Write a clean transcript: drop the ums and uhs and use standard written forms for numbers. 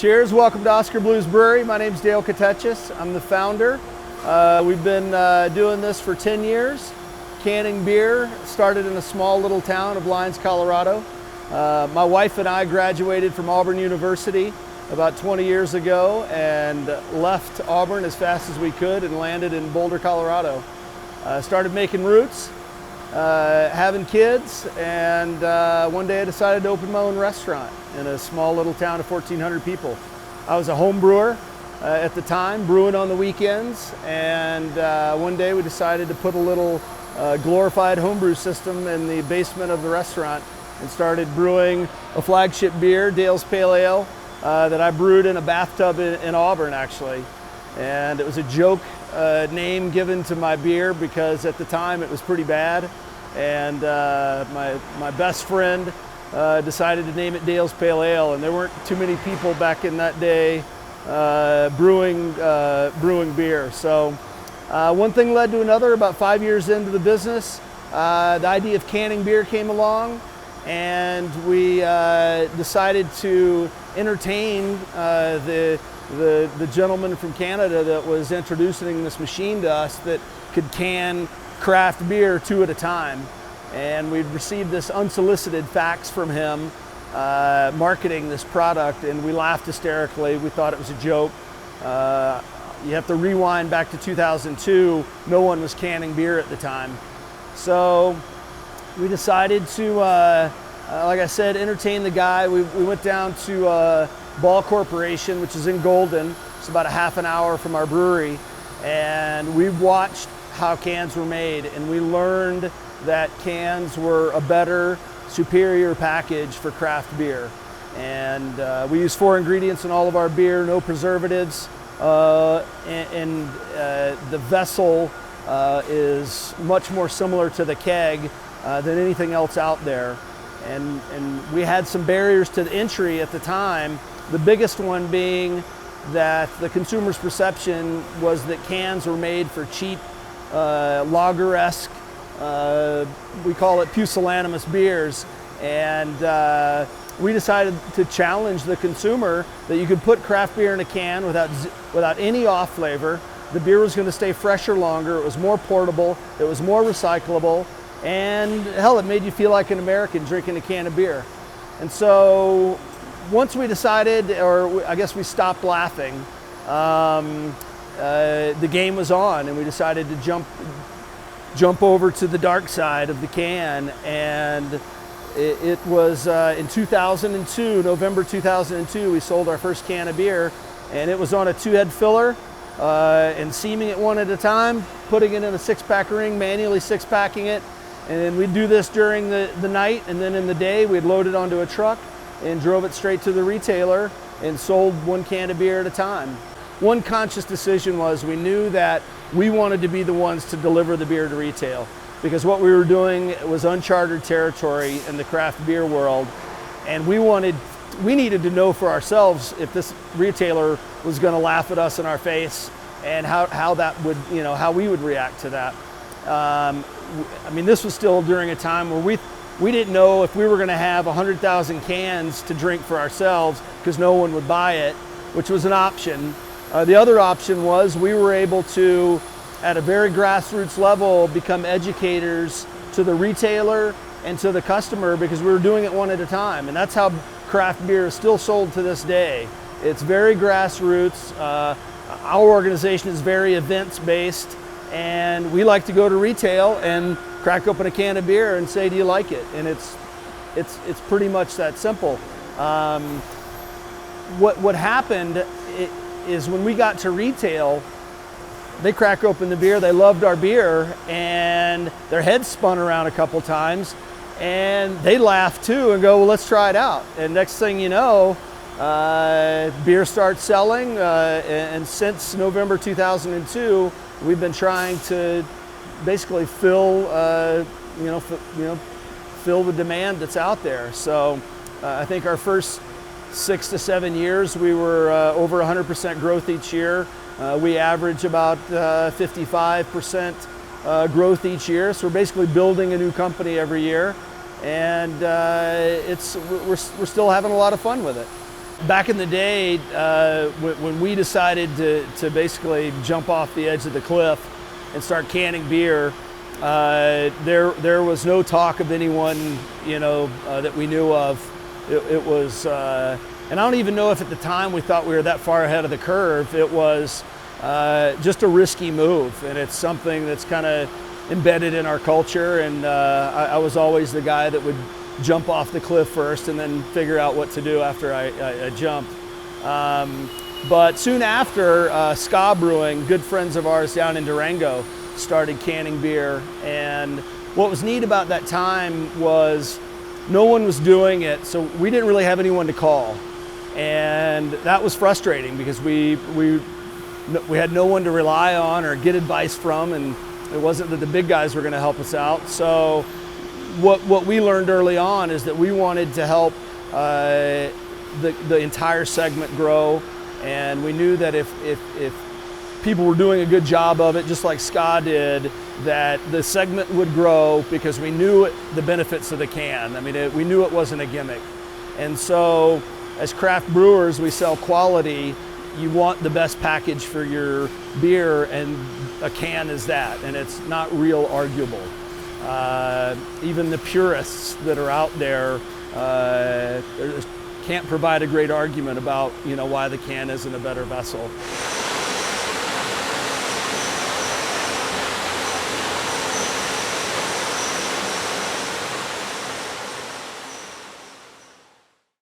Cheers, welcome to Oskar Blues Brewery. My name's Dale Katechis. I'm the founder. We've been doing this for 10 years. Canning beer, started in a small little town of Lyons, Colorado. My wife and I graduated from Auburn University about 20 years ago and left Auburn as fast as we could and landed in Boulder, Colorado. Started making roots, having kids, and one day I decided to open my own restaurant in a small little town of 1,400 people. I was a home brewer at the time, brewing on the weekends, and one day we decided to put a little glorified homebrew system in the basement of the restaurant and started brewing a flagship beer, Dale's Pale Ale, that I brewed in a bathtub in Auburn, actually. And it was a joke name given to my beer because at the time it was pretty bad. And my best friend decided to name it Dale's Pale Ale, and there weren't too many people back in that day brewing beer. So one thing led to another. About 5 years into the business, the idea of canning beer came along, and we decided to entertain the gentleman from Canada that was introducing this machine to us that could can craft beer 2 at a time. And we'd received this unsolicited fax from him marketing this product, and we laughed hysterically. We thought it was a joke. You have to rewind back to 2002. No one was canning beer at the time. So we decided to, like I said, entertain the guy. We went down to Ball Corporation, which is in Golden. It's about a half an hour from our brewery. And we watched how cans were made, and we learned that cans were a better, superior package for craft beer. And we use 4 ingredients in all of our beer, no preservatives, and the vessel is much more similar to the keg than anything else out there. And we had some barriers to the entry at the time, the biggest one being that the consumer's perception was that cans were made for cheap, lager-esque, we call it pusillanimous beers, and we decided to challenge the consumer that you could put craft beer in a can without any off flavor. The beer was going to stay fresher longer, it was more portable, it was more recyclable, and hell, it made you feel like an American drinking a can of beer. And so once we decided, or I guess we stopped laughing, the game was on, and we decided to jump over to the dark side of the can. And it was in 2002, November 2002, we sold our first can of beer, and it was on a 2-head filler and seaming it 1 at a time, putting it in a 6-pack ring, manually 6-packing it. And we'd do this during the night, and then in the day we'd load it onto a truck and drove it straight to the retailer and sold 1 can of beer at a time. One conscious decision was we knew that we wanted to be the ones to deliver the beer to retail, because what we were doing was uncharted territory in the craft beer world, and we needed to know for ourselves if this retailer was going to laugh at us in our face and how that would, how we would react to that. I mean, this was still during a time where we didn't know if we were going to have 100,000 cans to drink for ourselves because no one would buy it, which was an option. The other option was we were able to, at a very grassroots level, become educators to the retailer and to the customer, because we were doing it 1 at a time. And that's how craft beer is still sold to this day. It's very grassroots. Our organization is very events-based, and we like to go to retail and crack open a can of beer and say, do you like it? And it's pretty much that simple. What happened is when we got to retail, they crack open the beer, they loved our beer, and their heads spun around a couple times, and they laughed too and go, well, let's try it out. And next thing you know, beer starts selling, and since November 2002, we've been trying to basically fill the demand that's out there. So I think our first 6 to 7 years, we were over 100% growth each year. We average about 55% growth each year. So we're basically building a new company every year, and we're still having a lot of fun with it. back in the day, when we decided to basically jump off the edge of the cliff and start canning beer, there was no talk of anyone, that we knew of. It was, and I don't even know if at the time we thought we were that far ahead of the curve. It was just a risky move, and it's something that's kind of embedded in our culture. And I was always the guy that would jump off the cliff first and then figure out what to do after I jumped. But soon after, Ska Brewing, good friends of ours down in Durango, started canning beer. And what was neat about that time was no one was doing it, so we didn't really have anyone to call. And that was frustrating because we had no one to rely on or get advice from, and it wasn't that the big guys were going to help us out. So what we learned early on is that we wanted to help the entire segment grow, and we knew that if people were doing a good job of it, just like Ska did, that the segment would grow because we knew the benefits of the can. I mean, we knew it wasn't a gimmick. And so as craft brewers, we sell quality. You want the best package for your beer, and a can is that, and it's not real arguable. Even the purists that are out there can't provide a great argument about why the can isn't a better vessel.